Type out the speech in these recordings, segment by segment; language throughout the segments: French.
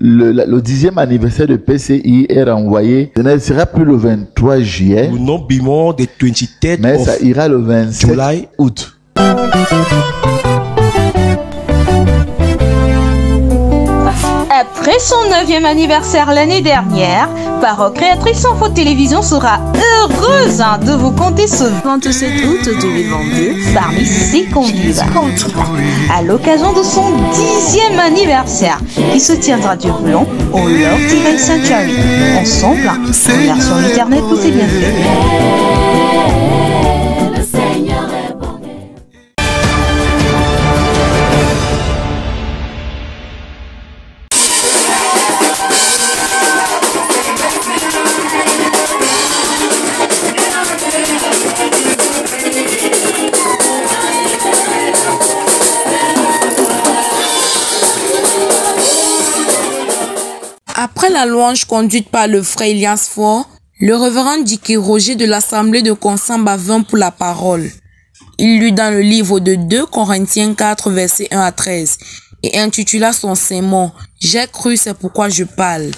le 10e anniversaire de PCI est renvoyé. Ce ne sera plus le 23 juillet. Will not be more the 23rd mais of ça ira le 27 July. août. Après son 9e anniversaire l'année dernière, Parole Créatrice Info Télévision sera heureuse de vous compter ce 27 août 2022 parmi ses convives. À l'occasion de son 10e anniversaire qui se tiendra du Blanc au Love Divine Sanctuary. Ensemble, remercions l'Éternel pour ses bienfaits. Après la louange conduite par le frère Elias Fort, le révérend Dicky Roger de l'Assemblée de Consamba vint pour la parole. Il lut dans le livre de 2 Corinthiens 4, versets 1 à 13, et intitula son sermon « J'ai cru, c'est pourquoi je parle ».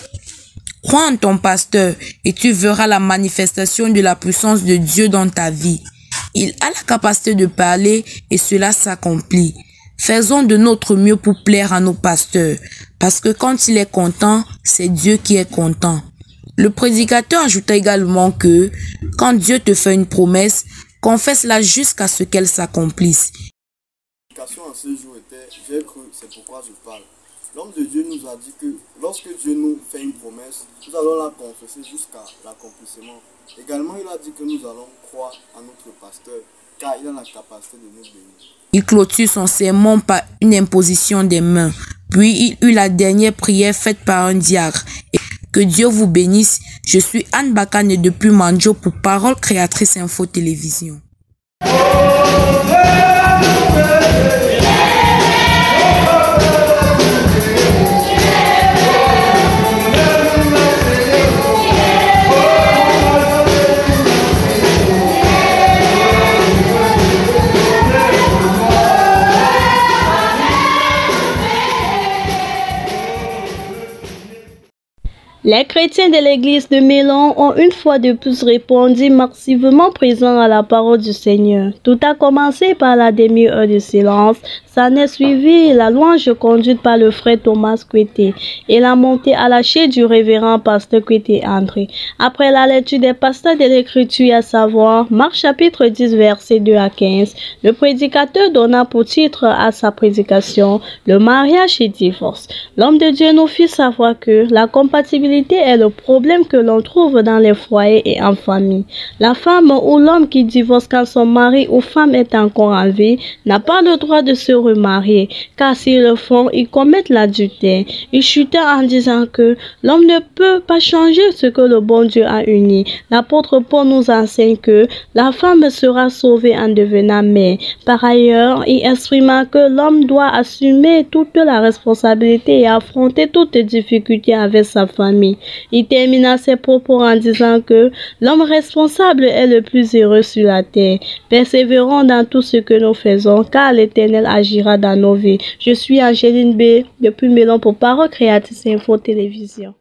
Crois en ton pasteur et tu verras la manifestation de la puissance de Dieu dans ta vie. Il a la capacité de parler et cela s'accomplit. Faisons de notre mieux pour plaire à nos pasteurs, parce que quand il est content, c'est Dieu qui est content. Le prédicateur ajouta également que, quand Dieu te fait une promesse, confesse-la jusqu'à ce qu'elle s'accomplisse. La prédication en ce jour était « J'ai cru, c'est pourquoi je parle ». L'homme de Dieu nous a dit que lorsque Dieu nous fait une promesse, nous allons la confesser jusqu'à l'accomplissement. Également, il a dit que nous allons croire à notre pasteur, car il a la capacité de nous bénir. Il clôture son sermon par une imposition des mains. Puis il eut la dernière prière faite par un diacre. Et que Dieu vous bénisse. Je suis Anne Bakane depuis Manjo pour Parole Créatrice Info Télévision. Les chrétiens de l'église de Mélan ont une fois de plus répondu massivement présents à la parole du Seigneur. Tout a commencé par la demi-heure de silence. S'en est suivi la louange conduite par le frère Thomas Kwete et la montée à la chaise du révérend pasteur Kwete André. Après la lecture des passages de l'écriture, à savoir Marc chapitre 10 versets 2 à 15, le prédicateur donna pour titre à sa prédication le mariage et divorce. L'homme de Dieu nous fit savoir que la compatibilité est le problème que l'on trouve dans les foyers et en famille. La femme ou l'homme qui divorce quand son mari ou femme est encore en vie n'a pas le droit de se remarier, car s'ils le font, ils commettent l'adultère. Il chuta en disant que l'homme ne peut pas changer ce que le bon Dieu a uni. L'apôtre Paul nous enseigne que la femme sera sauvée en devenant mère. Par ailleurs, il exprima que l'homme doit assumer toute la responsabilité et affronter toutes les difficultés avec sa famille. Il termina ses propos en disant que l'homme responsable est le plus heureux sur la terre. Persévérons dans tout ce que nous faisons, car l'Éternel agira dans nos vies. Je suis Angéline B. depuis Mélan pour Parole Créatrice Info Télévision.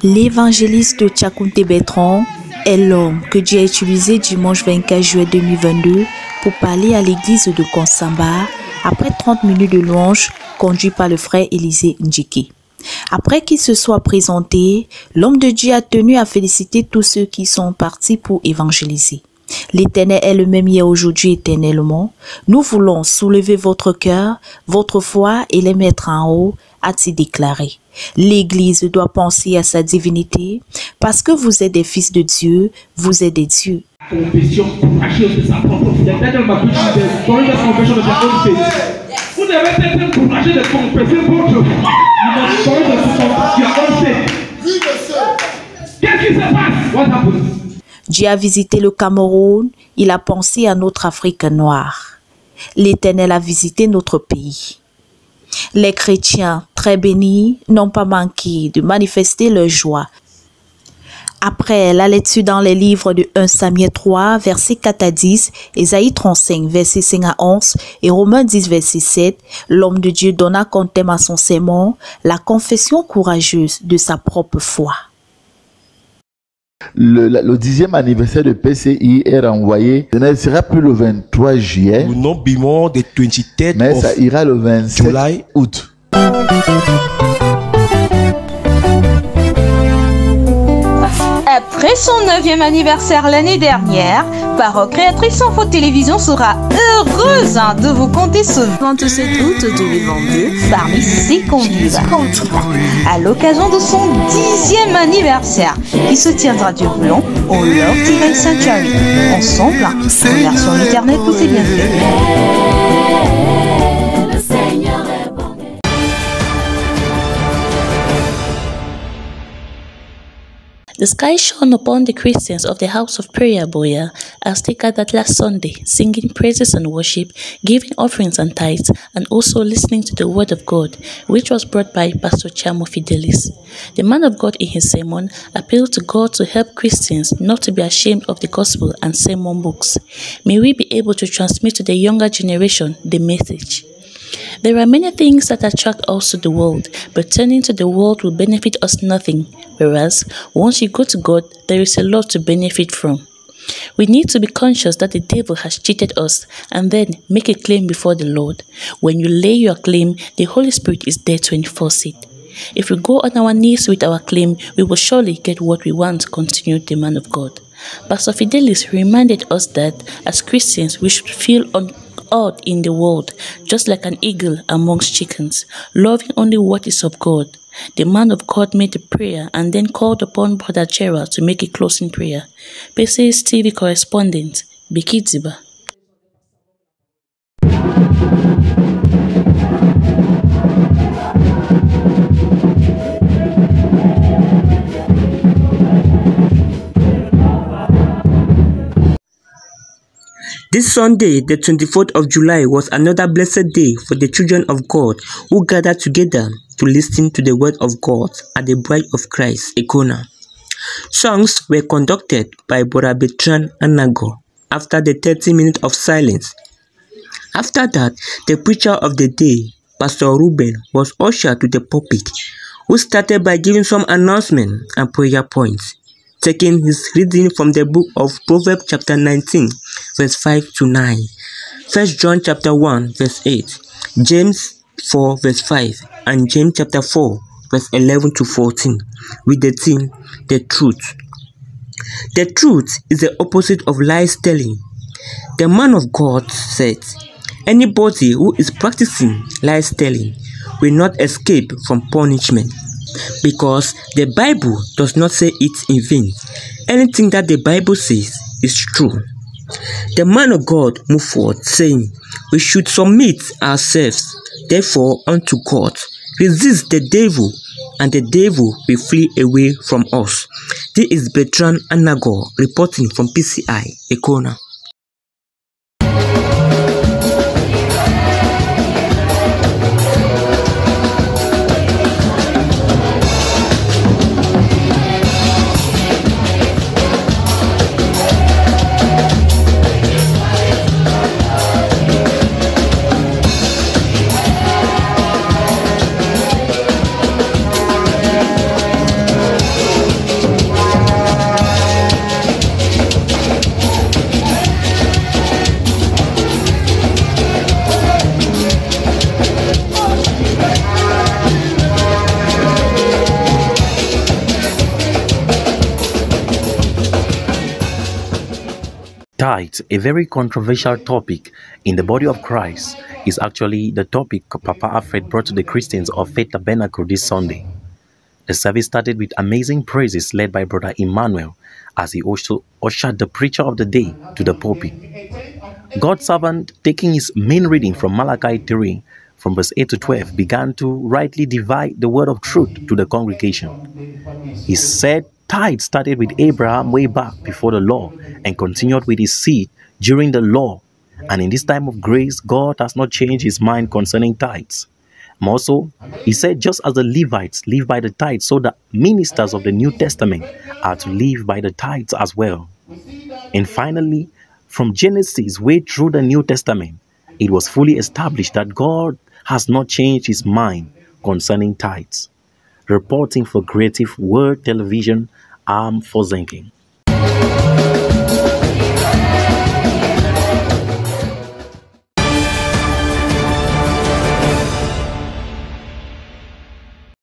L'évangéliste Tchakounte Bertrand est l'homme que Dieu a utilisé dimanche 24 juillet 2022 pour parler à l'église de Consamba après 30 minutes de louange conduit par le frère Élisée Ndjiki. Après qu'il se soit présenté, l'homme de Dieu a tenu à féliciter tous ceux qui sont partis pour évangéliser. L'Éternel est le même hier, aujourd'hui, éternellement. Nous voulons soulever votre cœur, votre foi et les mettre en haut, a-t-il déclaré. L'Église doit penser à sa divinité, parce que vous êtes des fils de Dieu, vous êtes des dieux. Confession, courageux de sa propre fidélité. Vous devez être courageux de confesser votre foi. Qu'est-ce qui se passe? What happened? Dieu a visité le Cameroun, il a pensé à notre Afrique noire. L'Éternel a visité notre pays. Les chrétiens, très bénis, n'ont pas manqué de manifester leur joie Après la lecture dans les livres de 1 Samuel 3, versets 4 à 10, Ésaïe 35, versets 5 à 11 et Romains 10, verset 7, l'homme de Dieu donna comme thème à son sermon la confession courageuse de sa propre foi. Le 10e anniversaire de PCI est renvoyé. Ce ne sera plus le 23 juillet, will not be more the 23rd mais ça of ira le 27 July. août. Après son 9e anniversaire l'année dernière, Parole Créatrice Info Télévision sera heureuse de vous compter ce 27 août 2022 parmi ses convives. À l'occasion de son 10e anniversaire qui se tiendra du Boulon au Lord Divine Sanctuary. Ensemble, remercions l'Éternel pour ses bienfaits. The sky shone upon the Christians of the House of Prayer, Boya, as they gathered last Sunday, singing praises and worship, giving offerings and tithes, and also listening to the Word of God, which was brought by Pastor Chamo Fidelis. The man of God in his sermon appealed to God to help Christians not to be ashamed of the gospel and sermon books. May we be able to transmit to the younger generation the message. There are many things that attract us to the world, but turning to the world will benefit us nothing, whereas once you go to God, there is a lot to benefit from. We need to be conscious that the devil has cheated us and then make a claim before the Lord. When you lay your claim, the Holy Spirit is there to enforce it. If we go on our knees with our claim, we will surely get what we want, continued the man of God. Pastor Fidelis reminded us that as Christians, we should feel awed in the world, just like an eagle amongst chickens, loving only what is of God. The man of God made a prayer and then called upon Brother Gerald to make a closing prayer. PC's TV correspondent, Biki Ziba. This Sunday, the 24th of July, was another blessed day for the children of God who gathered together to listen to the word of God at the Bride of Christ, Ekona. Songs were conducted by Brother Bertrand Anago after the 30 minutes of silence. After that, the preacher of the day, Pastor Ruben, was ushered to the pulpit, who started by giving some announcement and prayer points, taking his reading from the book of Proverbs chapter 19, verse 5 to 9, 1 John chapter 1, verse 8, James 4, verse 5, and James chapter 4, verse 11 to 14, with the theme, the truth. The truth is the opposite of lies telling. The man of God said, anybody who is practicing lies telling will not escape from punishment, because the Bible does not say it in vain. Anything that the Bible says is true. The man of God moved forward, saying, we should submit ourselves, therefore, unto God. Resist the devil, and the devil will flee away from us. This is Bertrand Anago reporting from PCI, Ekona. Tithes, a very controversial topic in the body of Christ, is actually the topic Papa Alfred brought to the Christians of Faith Tabernacle this Sunday. The service started with amazing praises led by Brother Emmanuel as he also ushered the preacher of the day to the pulpit. God's servant, taking his main reading from Malachi 3, from verse 8 to 12, began to rightly divide the word of truth to the congregation. He said tithe started with Abraham way back before the law and continued with his seed during the law. And in this time of grace, God has not changed his mind concerning tithes. More so, he said just as the Levites live by the tithes, so the ministers of the New Testament are to live by the tithes as well. And finally, from Genesis way through the New Testament, it was fully established that God has not changed his mind concerning tithes. Reporting for Creative World Television, I'm Fozenking.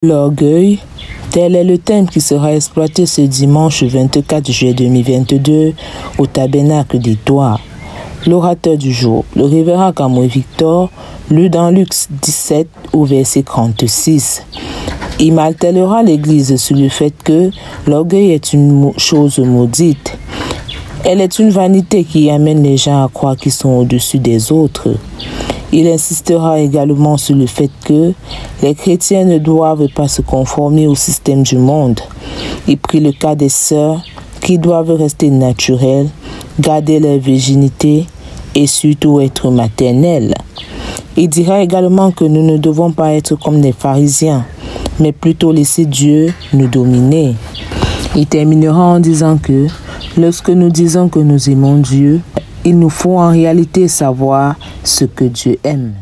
L'orgueil, tel est le thème qui sera exploité ce dimanche 24 juillet 2022 au tabernacle des Toits. L'orateur du jour, le révérend Kamoué Victor, lu dans Luc 17 au verset 36. Il martèlera l'Église sur le fait que l'orgueil est une chose maudite. Elle est une vanité qui amène les gens à croire qu'ils sont au-dessus des autres. Il insistera également sur le fait que les chrétiens ne doivent pas se conformer au système du monde. Il prit le cas des sœurs qui doivent rester naturelles, garder leur virginité et surtout être maternelles. Il dira également que nous ne devons pas être comme les pharisiens, mais plutôt laisser Dieu nous dominer. Il terminera en disant que lorsque nous disons que nous aimons Dieu, il nous faut en réalité savoir ce que Dieu aime.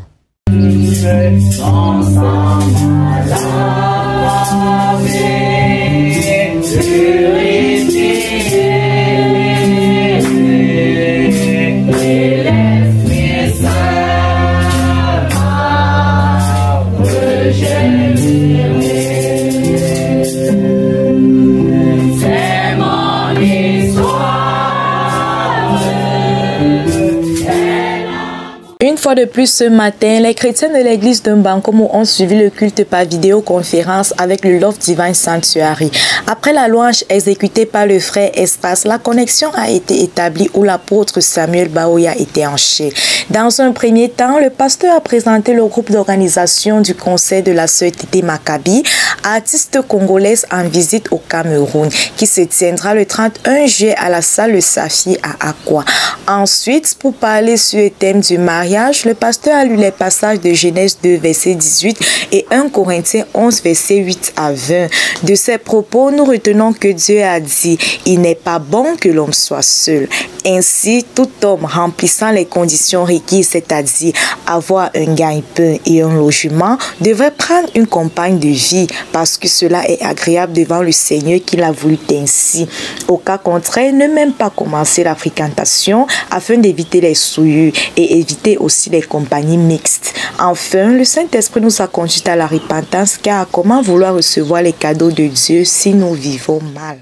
Une fois de plus ce matin, les chrétiens de l'église de Mbankomo ont suivi le culte par vidéoconférence avec le Love Divine Sanctuary. Après la louange exécutée par le frère Espace, la connexion a été établie où l'apôtre Samuel Baoya était en chair. Dans un premier temps, le pasteur a présenté le groupe d'organisation du conseil de la sœur Tété Maccabi, artiste congolaise en visite au Cameroun, qui se tiendra le 31 juillet à la salle Le Saphir à Akwa. Ensuite, pour parler sur le thème du mariage, le pasteur a lu les passages de Genèse 2, verset 18 et 1 Corinthiens 11, verset 8 à 20. De ces propos, nous retenons que Dieu a dit « Il n'est pas bon que l'homme soit seul ». Ainsi, tout homme remplissant les conditions requises, c'est-à-dire avoir un gagne-pain et un logement, devrait prendre une compagne de vie parce que cela est agréable devant le Seigneur qui l'a voulu ainsi. Au cas contraire, ne même pas commencer la fréquentation afin d'éviter les souillures et éviter aussi les compagnies mixtes. Enfin, le Saint-Esprit nous a conduits à la repentance car comment vouloir recevoir les cadeaux de Dieu si nous vivons mal?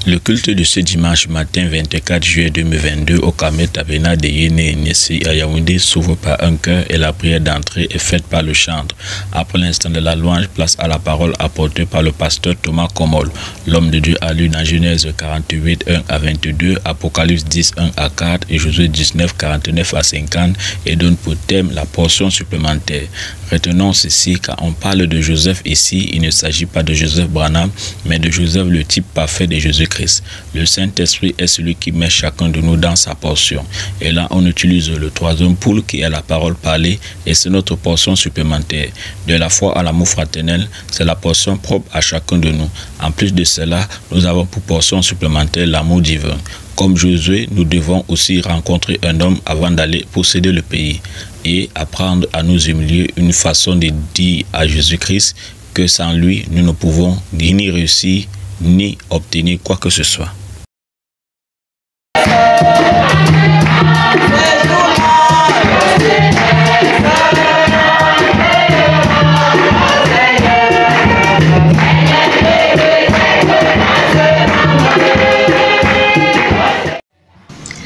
Le culte de ce dimanche matin 24 juillet 2022 au Kamé Tabena de Yéné Nessi à Yaoundé s'ouvre par un chœur et la prière d'entrée est faite par le chantre. Après l'instant de la louange, place à la parole apportée par le pasteur Thomas Komol. L'homme de Dieu a lu dans Genèse 48, 1 à 22, Apocalypse 10, 1 à 4 et Josué 19, 49 à 50 et donne pour thème la portion supplémentaire. Retenons ceci, quand on parle de Joseph ici, il ne s'agit pas de Joseph Branham, mais de Joseph, le type parfait de Jésus-Christ. Le Saint-Esprit est celui qui met chacun de nous dans sa portion. Et là, on utilise le troisième poule qui est la parole parlée et c'est notre portion supplémentaire. De la foi à l'amour fraternel, c'est la portion propre à chacun de nous. En plus de cela, nous avons pour portion supplémentaire l'amour divin. Comme Josué, nous devons aussi rencontrer un homme avant d'aller posséder le pays et apprendre à nous humilier, une façon de dire à Jésus-Christ que sans lui, nous ne pouvons ni réussir, ni obtenir quoi que ce soit.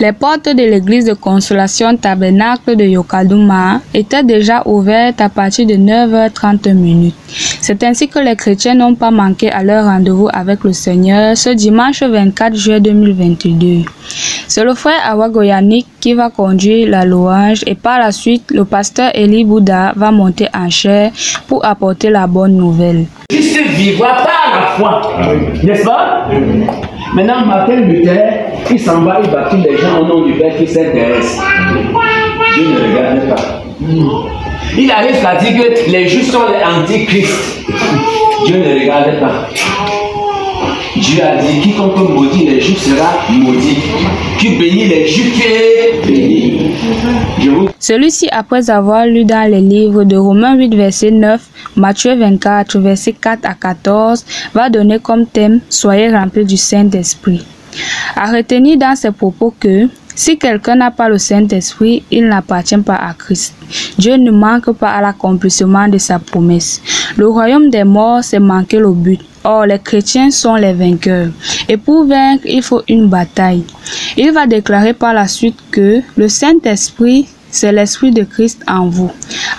Les portes de l'église de consolation tabernacle de Yokadouma étaient déjà ouvertes à partir de 9h30. C'est ainsi que les chrétiens n'ont pas manqué à leur rendez-vous avec le Seigneur ce dimanche 24 juillet 2022. C'est le frère Awagoyanik qui va conduire la louange et par la suite, le pasteur Eli Bouddha va monter en chair pour apporter la bonne nouvelle. Juste vivre par la foi, n'est-ce pas? Maintenant, Martin Luther, il s'en va, il baptise les gens au nom du Père qui s'intéresse. Dieu ne regarde pas. Il arrive à dire que les justes sont les antichrist. Dieu ne regarde pas. Dieu a dit, quiconque maudit les justes sera maudit. Qui bénit les justes est béni. Celui-ci, après avoir lu dans les livres de Romains 8, verset 9, Matthieu 24, verset 4 à 14, va donner comme thème « Soyez remplis du Saint-Esprit ». À retenir dans ses propos que si quelqu'un n'a pas le Saint-Esprit, il n'appartient pas à Christ. Dieu ne manque pas à l'accomplissement de sa promesse. Le royaume des morts, c'est manquer le but. Or, les chrétiens sont les vainqueurs. Et pour vaincre, il faut une bataille. Il va déclarer par la suite que le Saint-Esprit, c'est l'Esprit de Christ en vous.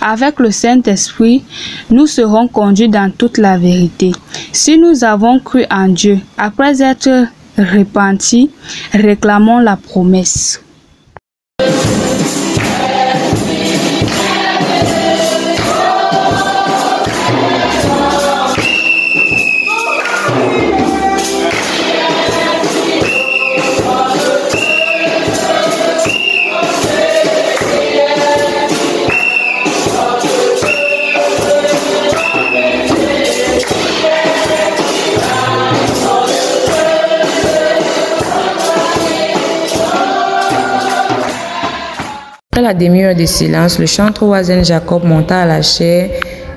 Avec le Saint-Esprit, nous serons conduits dans toute la vérité. Si nous avons cru en Dieu, après être repentis, réclamons la promesse. Après la demi-heure de silence, le chantre Oazen Jacob monta à la chaire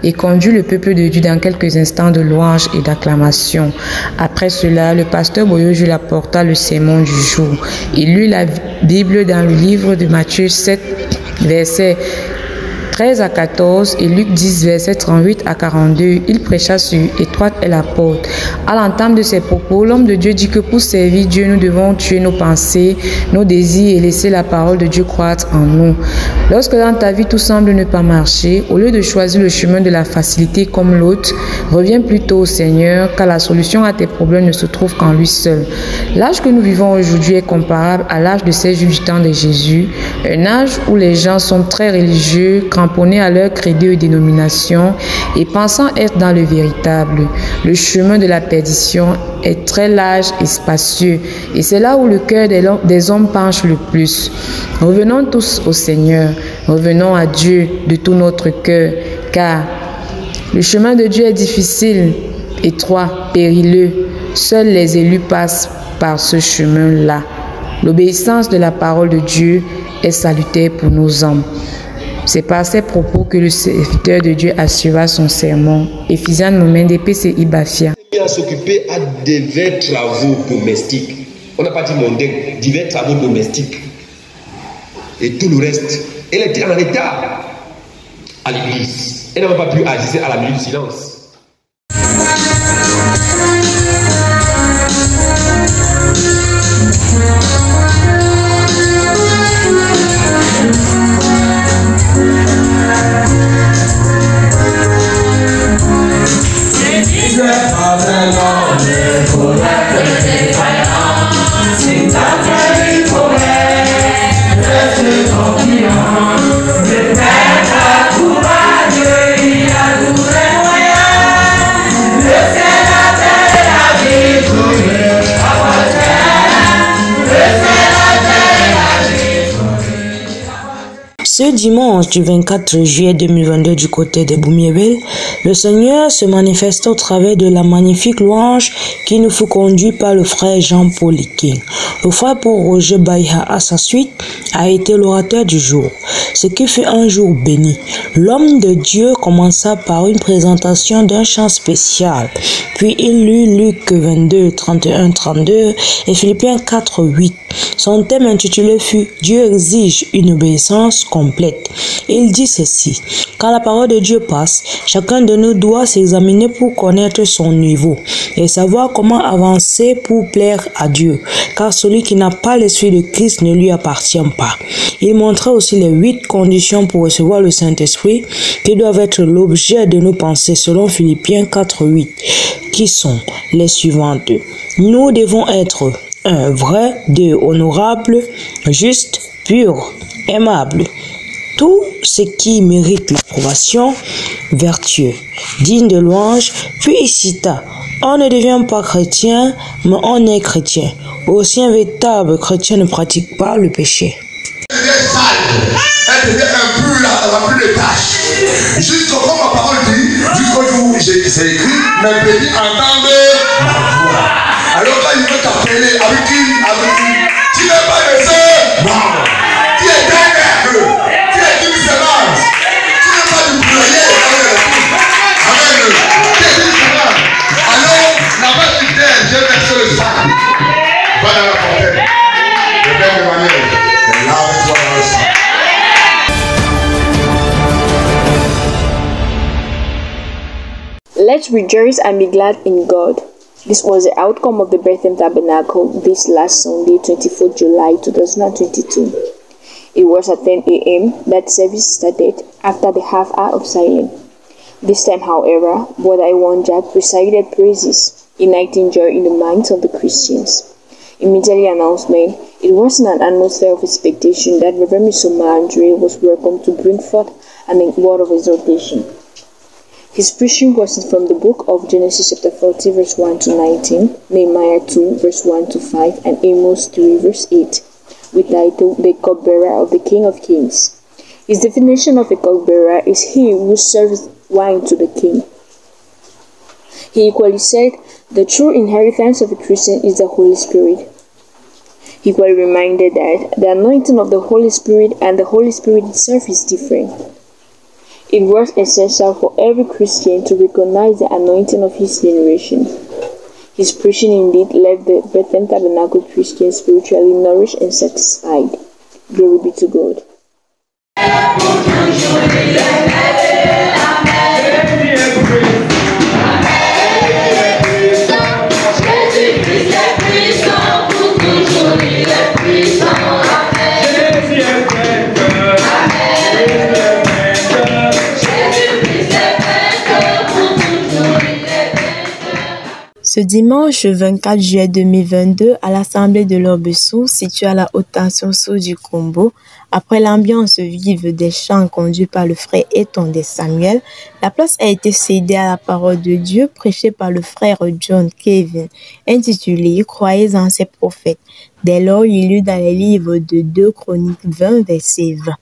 et conduit le peuple de Dieu dans quelques instants de louange et d'acclamation. Après cela, le pasteur Boyoju apporta le sermon du jour. Il lut la Bible dans le livre de Matthieu 7, versets 13 à 14 et Luc 10, versets 38 à 42. Il prêcha sur « Étroite est la porte ». À l'entame de ses propos, l'homme de Dieu dit que pour servir Dieu, nous devons tuer nos pensées, nos désirs et laisser la parole de Dieu croître en nous. Lorsque dans ta vie tout semble ne pas marcher, au lieu de choisir le chemin de la facilité comme l'autre, reviens plutôt au Seigneur, car la solution à tes problèmes ne se trouve qu'en lui seul. L'âge que nous vivons aujourd'hui est comparable à l'âge de ces Juifs du temps de Jésus, un âge où les gens sont très religieux, cramponnés à leur credo et dénomination et pensant être dans le véritable. Le chemin de la perdition est très large et spacieux et c'est là où le cœur des hommes penche le plus. Revenons tous au Seigneur, revenons à Dieu de tout notre cœur, car le chemin de Dieu est difficile, étroit, périlleux. Seuls les élus passent par ce chemin-là. L'obéissance de la parole de Dieu est salutaire pour nos âmes. C'est par ces propos que le serviteur de Dieu assura son sermon. Ephésiens Momende PCI Bafia. À s'occuper à divers travaux domestiques. On n'a pas dit mondain, divers travaux domestiques. Et tout le reste. Elle était en état à l'église. Elle n'avait pas pu assister à la minute du silence. Ce dimanche du 24 juillet 2022 du côté de Boumiébel, le Seigneur se manifeste au travers de la magnifique louange qui nous fut conduite par le frère Jean-Paul Liking. Le frère Paul Roger Baïha à sa suite a été l'orateur du jour, ce qui fut un jour béni. L'homme de Dieu commença par une présentation d'un chant spécial, puis il lut Luc 22, 31, 32 et Philippiens 4, 8. Son thème intitulé fut « Dieu exige une obéissance complète ». Il dit ceci: « Quand la parole de Dieu passe, chacun de nous doit s'examiner pour connaître son niveau et savoir comment avancer pour plaire à Dieu, car celui qui n'a pas l'esprit de Christ ne lui appartient pas. » Il montrait aussi les 8 conditions pour recevoir le Saint-Esprit qui doivent être l'objet de nos pensées selon Philippiens 4, 8, qui sont les suivantes. Nous devons être 1. Vrai, 2. Honorable, juste, pur, aimable. Tout ce qui mérite l'approbation, vertueux, digne de louange. Puis il cita: on ne devient pas chrétien, mais on est chrétien. Aussi un véritable chrétien ne pratique pas le péché. Elle elle devient impure, elle n'a plus de tâches. Jusqu'au, comme ma parole dit, jusqu'au jour où c'est écrit, mes bénis entendent ma voix. Alors quand il veut t'appeler avec qui, tu n'es pas le seul. Non. Tu es d'un aigle. Tu es d'une semence. Tu n'es pas du poulailler avec la poule. Amen. Tu es d'une semence. Alors, là-bas tu t'es, j'ai versé le sang. Va dans la fontaine. Le Père Emmanuel, lave-toi dans le sang. Let's rejoice and be glad in God. This was the outcome of the Bethlehem Tabernacle this last Sunday, 24th July 2022. It was at 10 a.m. that service started after the half hour of silence. This time, however, Brother Iwan Jack recited praises, igniting joy in the minds of the Christians. Immediately announcement, it was in an atmosphere of expectation that Reverend Misoma Andre was welcomed to bring forth a word of exhortation. His preaching was from the book of Genesis chapter 40 verse 1 to 19, Nehemiah 2 verse 1 to 5, and Amos 3 verse 8, with title The Cupbearer of the King of Kings. His definition of a cupbearer is he who serves wine to the king. He equally said, the true inheritance of a Christian is the Holy Spirit. He equally reminded that the anointing of the Holy Spirit and the Holy Spirit itself is different. It was essential for every Christian to recognize the anointing of his generation. His preaching indeed left the Bethlehem Tabernacle Christians spiritually nourished and satisfied. Glory be to God. Ce dimanche 24 juillet 2022, à l'Assemblée de l'Orbessou, située à la haute tension sous du Combo, après l'ambiance vive des chants conduits par le frère Étondé Samuel, la place a été cédée à la parole de Dieu prêchée par le frère John Kevin, intitulée « Croyez en ces prophètes ». Dès lors, il lut dans les livres de 2 Chroniques 20, verset 20,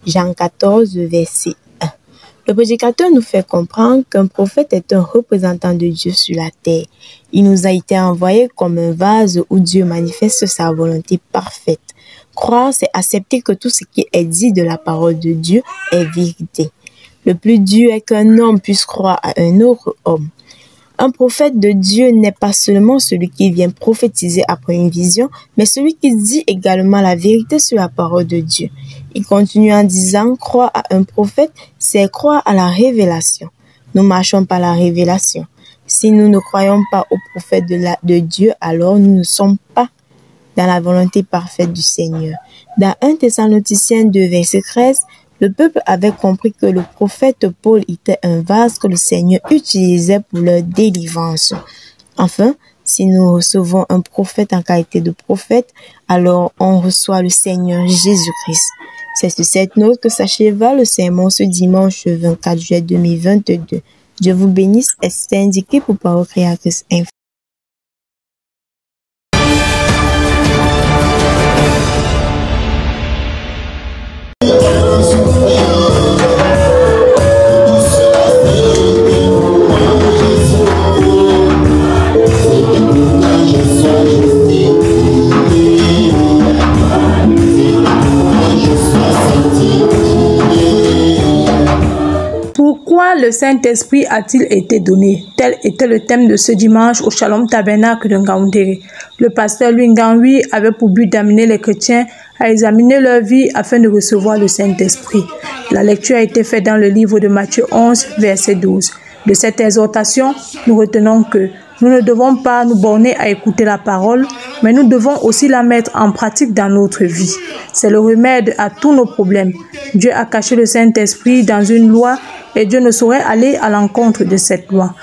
Jean 14, verset 1. Le prédicateur nous fait comprendre qu'un prophète est un représentant de Dieu sur la terre. Il nous a été envoyé comme un vase où Dieu manifeste sa volonté parfaite. Croire, c'est accepter que tout ce qui est dit de la parole de Dieu est vérité. Le plus dur est qu'un homme puisse croire à un autre homme. Un prophète de Dieu n'est pas seulement celui qui vient prophétiser après une vision, mais celui qui dit également la vérité sur la parole de Dieu. Il continue en disant, croire à un prophète, c'est croire à la révélation. Nous marchons par la révélation. Si nous ne croyons pas au prophète de Dieu, alors nous ne sommes pas dans la volonté parfaite du Seigneur. Dans 1 Thessaloniciens 2, verset 13, le peuple avait compris que le prophète Paul était un vase que le Seigneur utilisait pour leur délivrance. Enfin, si nous recevons un prophète en qualité de prophète, alors on reçoit le Seigneur Jésus-Christ. C'est sur cette note que s'achèva le sermon ce dimanche 24 juillet 2022. Dieu vous bénisse et c'est indiqué pour Parole Créatrice Info. Pourquoi le Saint-Esprit a-t-il été donné? Tel était le thème de ce dimanche au Shalom Tabernacle de Ngaoundéré. Le pasteur Louis Ngaoui avait pour but d'amener les chrétiens à examiner leur vie afin de recevoir le Saint-Esprit. La lecture a été faite dans le livre de Matthieu 11, verset 12. De cette exhortation, nous retenons que nous ne devons pas nous borner à écouter la parole, mais nous devons aussi la mettre en pratique dans notre vie. C'est le remède à tous nos problèmes. Dieu a caché le Saint-Esprit dans une loi et Dieu ne saurait aller à l'encontre de cette loi.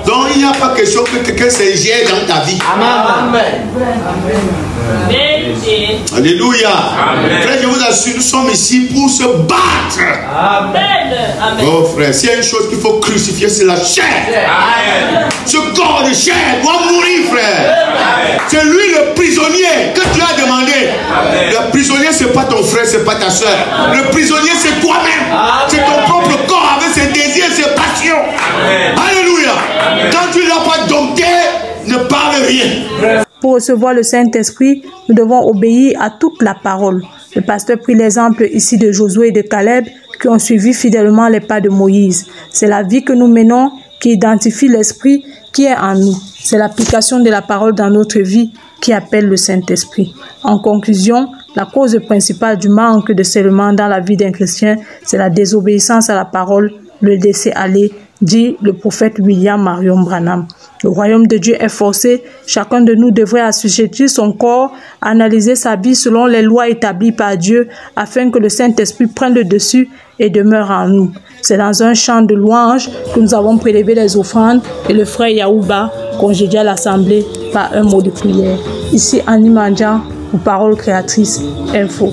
Donc il n'y a pas question que quelqu'un s'ingère dans ta vie. Amen. Alléluia. Frère, je vous assure, nous sommes ici pour se battre. Amen. Oh frère, s'il y a une chose qu'il faut crucifier, c'est la chair. Amen. Ce corps de chair doit mourir, frère. C'est lui le prisonnier que tu as demandé. Le prisonnier, ce n'est pas ton frère, ce n'est pas ta soeur. Le prisonnier, c'est toi-même. C'est ton propre corps avec ses désirs, ses passions. Alléluia. Quand tu ne l'as pas dompté, ne parle rien. Pour recevoir le Saint-Esprit, nous devons obéir à toute la parole. Le pasteur prit l'exemple ici de Josué et de Caleb qui ont suivi fidèlement les pas de Moïse. C'est la vie que nous menons qui identifie l'Esprit qui est en nous. C'est l'application de la parole dans notre vie qui appelle le Saint-Esprit. En conclusion, la cause principale du manque de scellement dans la vie d'un chrétien, c'est la désobéissance à la parole, le laisser aller, dit le prophète William Marion Branham. Le royaume de Dieu est forcé. Chacun de nous devrait assujettir son corps, analyser sa vie selon les lois établies par Dieu, afin que le Saint-Esprit prenne le dessus et demeure en nous. C'est dans un chant de louange que nous avons prélevé les offrandes et le frère Yaouba congédia l'assemblée par un mot de prière. Ici, Annie Mandjan, pour Parole Créatrice Info.